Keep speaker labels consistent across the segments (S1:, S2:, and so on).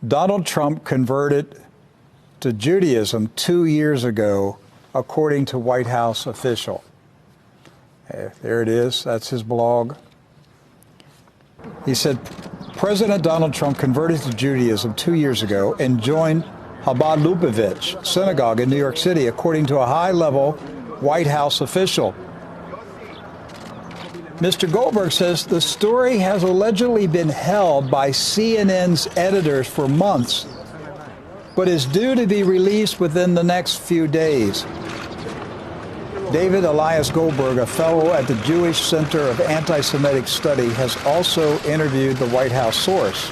S1: Donald Trump converted to Judaism 2 years ago, according to White House official. There it is. That's his blog. He said, President Donald Trump converted to Judaism 2 years ago and joined Chabad Lubavitch Synagogue in New York City, according to a high-level White House official. Mr. Goldberg says the story has allegedly been held by CNN's editors for months, but is due to be released within the next few days. David Elias Goldberg, a fellow at the Jewish Center of Anti-Semitic Study, has also interviewed the White House source.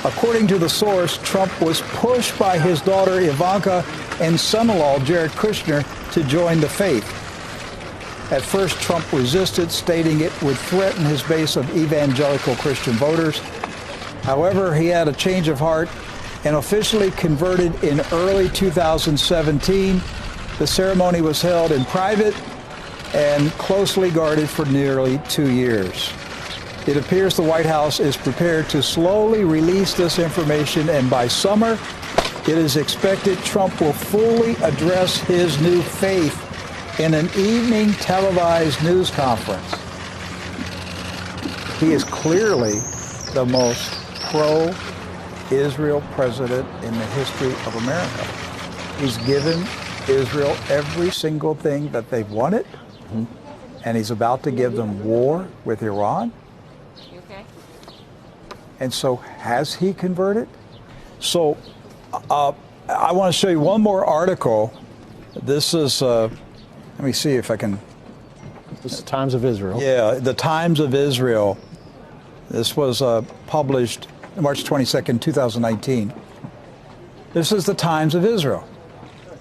S1: According to the source, Trump was pushed by his daughter Ivanka and son-in-law Jared Kushner to join the faith. At first, Trump resisted, stating it would threaten his base of evangelical Christian voters. However, he had a change of heart and officially converted in early 2017. The ceremony was held in private and closely guarded for nearly 2 years. It appears the White House is prepared to slowly release this information, and by summer, it is expected Trump will fully address his new faith in an evening televised news conference. He is clearly the most pro-Israel president in the history of America. He's given Israel every single thing that they've wanted, and he's about to give them war with Iran.
S2: You okay?
S1: And so, has he converted? So, I want to show you one more article. This is, let me see if I can.
S3: This is the Times of Israel.
S1: Yeah, the Times of Israel. This was published March 22nd, 2019. This is the Times of Israel.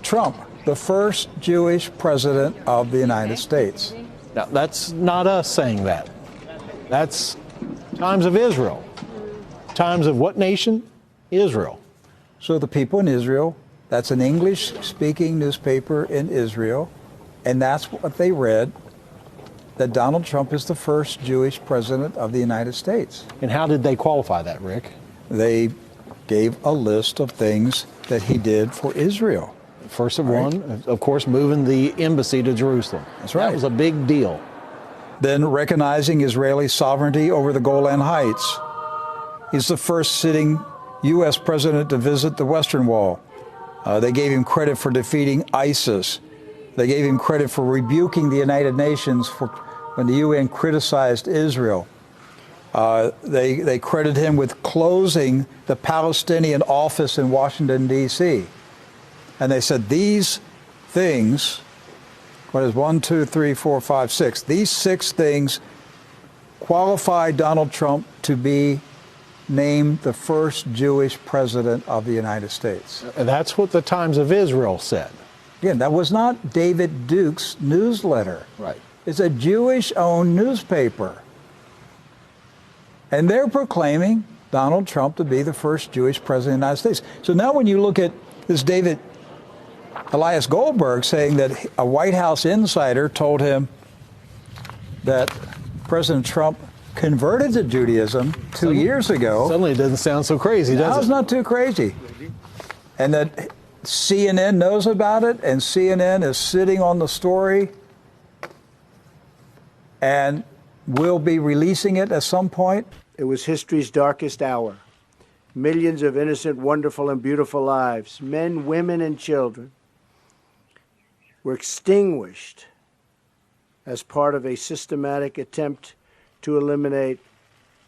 S1: Trump, the first Jewish president of the United States.
S3: Now, that's not us saying that. That's Times of Israel. Times of what nation? Israel.
S1: So the people in Israel, that's an English-speaking newspaper in Israel, and that's what they read, that Donald Trump is the first Jewish president of the United States.
S3: And how did they qualify that, Rick?
S1: They gave a list of things that he did for Israel.
S3: First of one, of course, moving the embassy to Jerusalem.
S1: That's right.
S3: That was a big deal.
S1: Then recognizing Israeli sovereignty over the Golan Heights. He's the first sitting U.S. president to visit the Western Wall. They gave him credit for defeating ISIS. They gave him credit for rebuking the United Nations when the UN criticized Israel. They credit him with closing the Palestinian office in Washington, D.C. And they said these things, what is 1, 2, 3, 4, 5, 6, these 6 things qualify Donald Trump to be named the first Jewish president of the United States.
S3: That's what the Times of Israel said.
S1: Again, that was not David Duke's newsletter.
S3: Right.
S1: It's a Jewish-owned newspaper. And they're proclaiming Donald Trump to be the first Jewish president of the United States. So now when you look at this David Elias Goldberg saying that a White House insider told him that President Trump converted to Judaism 2 years ago.
S3: Suddenly it doesn't sound so crazy, does it?
S1: Now it's not too crazy. And that CNN knows about it, and CNN is sitting on the story and will be releasing it at some point.
S4: It was history's darkest hour. Millions of innocent, wonderful, and beautiful lives, men, women, and children, were extinguished as part of a systematic attempt to eliminate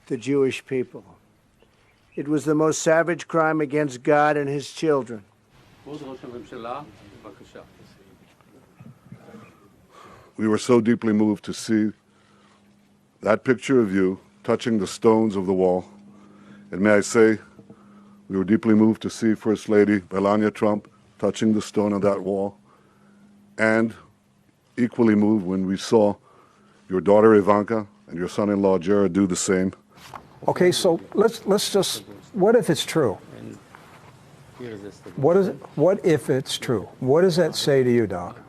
S4: the Jewish people. It was the most savage crime against God and his children.
S5: We were so deeply moved to see that picture of you touching the stones of the wall. And may I say, we were deeply moved to see First Lady Melania Trump touching the stone of that wall, and equally moved when we saw your daughter Ivanka and your son-in-law Jared do the same.
S1: Okay, so let's just, what if it's true? What if it's true? What does that say to you, Doc?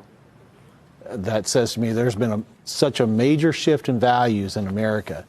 S3: That says to me there's been such a major shift in values in America